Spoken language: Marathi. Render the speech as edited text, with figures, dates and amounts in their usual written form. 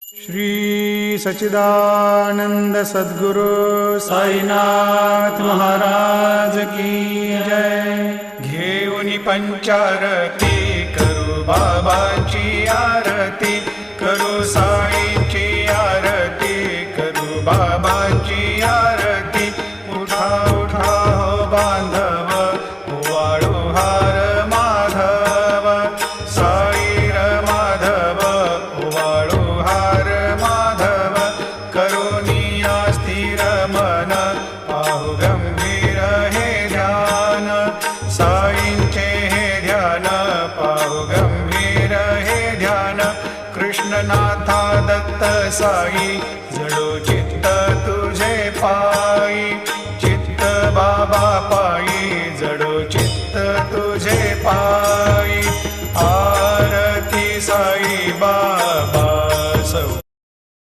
श्री सच्चिदानंद सद्गुरु साईनाथ महाराज की जय। घेऊन पंचारती करू बाबांची आरती, करू साईंची आरती, करू बाबांची आरती। उठा उठा हो बांधव, वाळू हार माधव, साई र माधव, वाळू हार माधव। करुणिया स्थिर मन, पाहु गंभीर हे ध्यान, साईंचे हे ध्यान, पाहु गंभीर हे ध्यान। कृष्णनाथा दत्त साई, जडो चित्त तुझे पा